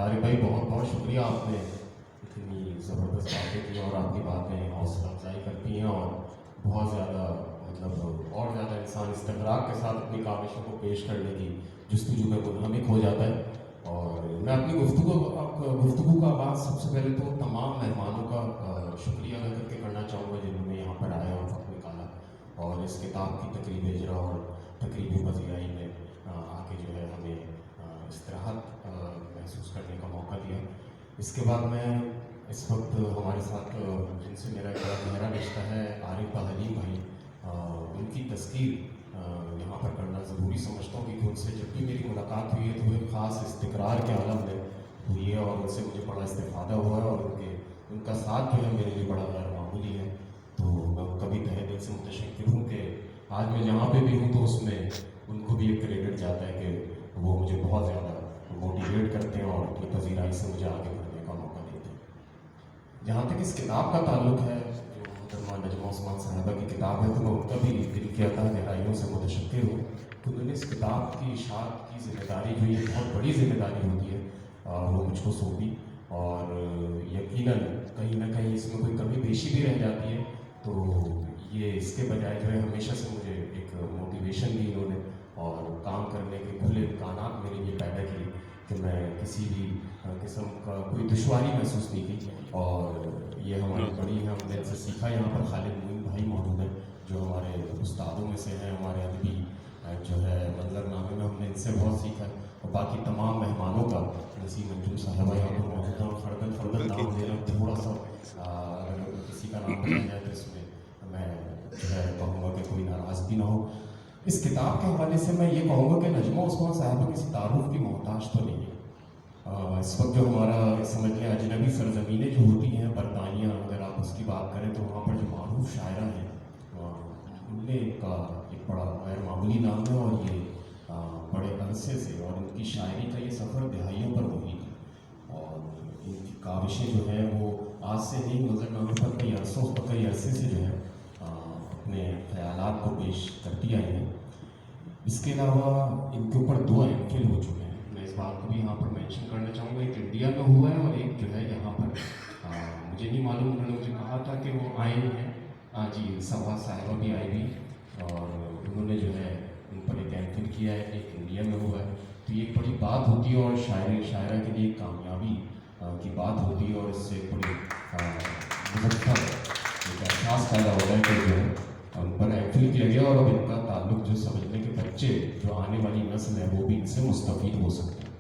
طارق بھائی بہت بہت شکریہ، آپ نے اتنی زبردست باتیں کی اور آپ کی باتیں حوصلہ افزائی کرتی ہیں اور بہت زیادہ مطلب اور زیادہ انسان استغراق کے ساتھ اپنی کاوشوں کو پیش کرنے کی جستجو میں منہمک ہو جاتا ہے۔ اور میں اپنی گفتگو کا آغاز سب سے پہلے تو تمام مہمانوں کا شکریہ ادا کر کے کرنا چاہوں گا جنہوں نے یہاں پر آیا اور وقت نکالا اور اس کتاب کی تقریب اجرا اور تقریبی پذیرائی میں آ کے جو ہے ہمیں استراحت محسوس کرنے کا موقع دیا۔ اس کے بعد میں اس وقت ہمارے ساتھ جن سے میرا ایک بڑا گہرا رشتہ ہے، عارف حلیم بھائی، ان کی تذکیر یہاں پر کرنا ضروری سمجھتا ہوں کیونکہ ان سے جب بھی میری ملاقات ہوئی ہے تو وہ ایک خاص استقرار کے عالم میں ہوئی ہے اور ان سے مجھے بڑا استفادہ ہوا ہے اور ان کا ساتھ جو ہے میرے لیے بڑا غیر معمولی ہے۔ تو میں کبھی تہہ دل سے متشکر ہوں کہ آج میں جہاں پہ بھی ہوں تو اس میں ان کو بھی ایک کریڈٹ جاتا ہے کہ وہ مجھے بہت زیادہ موٹیویٹ کرتے ہیں اور اپنی پذیرائی سے مجھے آگے بڑھنے کا موقع دیتے ہیں۔ جہاں تک اس کتاب کا تعلق ہے جو محترمہ نجمہ عثمان صاحبہ کی کتاب ہے، تو میں ان کا بھی دل کی عطا گہرائیوں سے متشکر ہوں کہ انہوں نے اس کتاب کی اشاعت کی ذمہ داری جو یہ بہت بڑی ذمہ داری ہوتی ہے وہ مجھ کو سونپی، اور یقیناً کہیں نہ کہیں اس میں کوئی کمی بیشی بھی رہ جاتی ہے تو یہ اس کے بجائے جو ہے ہمیشہ سے مجھے ایک موٹیویشن دی انہوں نے اور کام کرنے کے کھلے امکانات میرے لیے پیدا کیے کہ میں کسی بھی قسم کا کوئی دشواری محسوس نہیں کی۔ اور یہ ہماری بڑی ہے، ہم نے ان سے سیکھا۔ یہاں پر خالد معین بھائی موجود ہیں جو ہمارے استادوں میں سے ہیں، ہمارے ادبی جو ہے منظر نامے میں ہم نے ان سے بہت سیکھا، اور باقی تمام مہمانوں کا، نسیم انجم صاحبہ یہاں پر موجود ہیں، اور فردن نام لینا تھوڑا سا اگر کسی کا نام بتایا جائے تو اس میں میں جو ہے کہوں گا کہ کوئی ناراضگی نہ ہو۔ اس کتاب کے حوالے سے میں یہ کہوں گا کہ نجمہ عثمان صاحبہ کسی تعارف کی محتاج تو نہیں ہے۔ اس وقت جو ہمارا سمجھ لیں اجنبی سرزمینیں جو ہوتی ہیں، برطانیہ، اگر آپ اس کی بات کریں تو وہاں پر جو معروف شاعرہ ہیں ان میں ان کا ایک بڑا غیر معمولی نام ہے، اور یہ بڑے عرصے سے، اور ان کی شاعری کا یہ سفر دہائیوں پر محیط ہے، اور ان کی کاوشیں جو ہیں وہ آج سے نہیں، نظر نامے پر کئی عرصے سے جو ہے اپنے خیالات کو پیش کرتی آئی ہیں۔ اس کے علاوہ ان کے اوپر 2 ایم فل ہو چکے ہیں، میں اس بات کو بھی یہاں پر مینشن کرنا چاہوں گا، ایک انڈیا میں ہوا ہے اور ایک جو ہے یہاں پر مجھے نہیں معلوم، انہوں نے مجھے کہا تھا کہ وہ آئے ہیں، جی سبا صاحبہ بھی آئی بھی، اور انہوں نے جو ہے ان پر ایک ایم فل کیا ہے، ایک انڈیا میں ہوا ہے، تو یہ ایک بڑی بات ہوتی ہے اور شاعرہ کے لیے ایک کامیابی کی بات ہوتی ہے، اور اس سے ایک بڑی مظفر ایک احساس پیدا ہوتا ہے کہ جو ہے ان پر ایم فل کیا گیا، اور اب ان کا تعلق جو سمجھنے کے بچے جو آنے والی نسل ہے وہ بھی ان سے مستفید ہو سکتے ہیں۔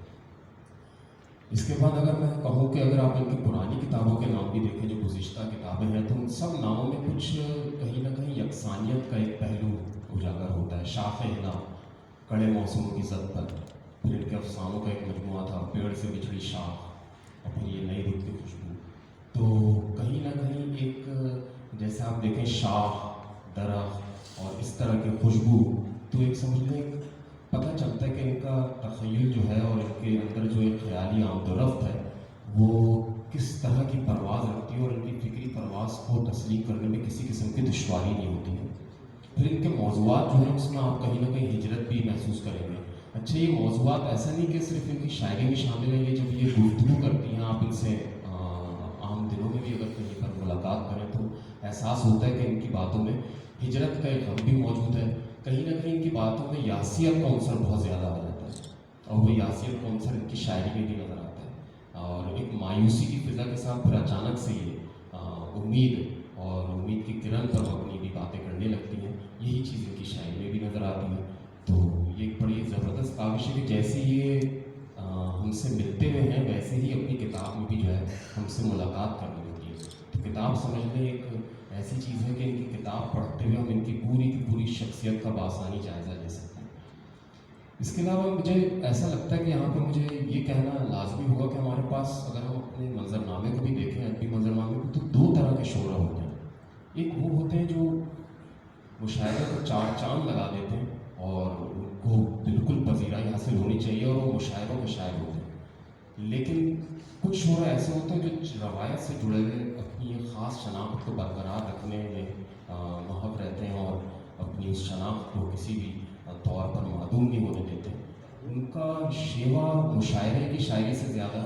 اس کے بعد اگر میں کہوں کہ اگر آپ ان کی پرانی کتابوں کے نام بھی دیکھیں جو گزشتہ کتابیں ہیں، تو ان سب ناموں میں کچھ کہیں نہ کہیں یکسانیت کا ایک پہلو اجاگر ہوتا ہے۔ شاخ ہنا، کڑے موسموں کی زد پر، پھر ان کے افسانوں کا ایک مجموعہ تھا، پیڑ سے بچھڑی شاخ، اور پھر یہ نئی رت کی خوشبو۔ تو کہیں نہ کہیں ایک جیسے آپ دیکھیں شاخ، درخت اور اس طرح کی خوشبو، تو ایک سمجھ لیں پتہ چلتا ہے کہ ان کا تخیل جو ہے اور ان کے اندر جو ایک خیالی آمد و رفت ہے وہ کس طرح کی پرواز رکھتی ہے، اور ان کی فکری پرواز کو تسلیم کرنے میں کسی قسم کی دشواری نہیں ہوتی ہے۔ پھر ان کے موضوعات جو ہیں اس میں آپ کہیں نہ کہیں ہجرت بھی محسوس کریں گے۔ اچھا، یہ موضوعات ایسا نہیں کہ صرف ان کی شاعری میں شامل ہیں، یہ جب یہ گفتگو کرتی ہیں آپ ان سے عام دنوں میں بھی اگر کہیں پر ملاقات کریں تو احساس ہوتا ہے کہ ان کی باتوں میں ہجرت کا ایک غم بھی موجود ہے، کہیں نہ کہیں ان کی باتوں میں یاسیت کا عنصر بہت زیادہ آ جاتا ہے، اور وہ یاسیت کا عنصر ان کی شاعری میں بھی نظر آتا ہے، اور ایک مایوسی کی فضا کے ساتھ پھر اچانک سے یہ امید اور امید کی کرن پر مبنی بھی باتیں کرنے لگتی ہیں، یہی چیز ان کی شاعری میں بھی نظر آتی ہے۔ تو یہ ایک بڑی زبردست کاوش ہے کہ جیسے یہ ہم سے ملتے ہوئے ہیں ویسے ہی اپنی کتاب میں بھی جو ہے ہم سے ملاقات کرنے لگی ہے۔ تو کتاب سمجھ لیں ایک ایسی چیز ہے کہ ان کی کتاب پڑھتے ہوئے ہم ان کی پوری شخصیت کا بآسانی جائزہ لے سکتے ہیں۔ اس کے علاوہ مجھے ایسا لگتا ہے کہ یہاں پہ مجھے یہ کہنا لازمی ہوگا کہ ہمارے پاس اگر ہم اپنے منظرنامے کو بھی دیکھیں، ادبی منظرنامے کو، تو 2 طرح کے شعراء ہوتے ہیں۔ ایک وہ ہوتے ہیں جو مشاعرے کو 4 چاند لگا دیتے ہیں اور ان کو بالکل پذیرائی حاصل ہونی چاہیے اور وہ مشاعروں کے شاعر ہوتے ہیں، لیکن کچھ شعراء ایسے ہوتے ہیں جو روایت سے جڑے ہوئے اپنی ایک خاص شناخت کو برقرار رکھنے میں محب رہتے ہیں اور اپنی اس شناخت کو کسی بھی طور پر معدوم نہیں ہونے دیتے۔ ان کا شیوا مشاعرے کی شاعری سے زیادہ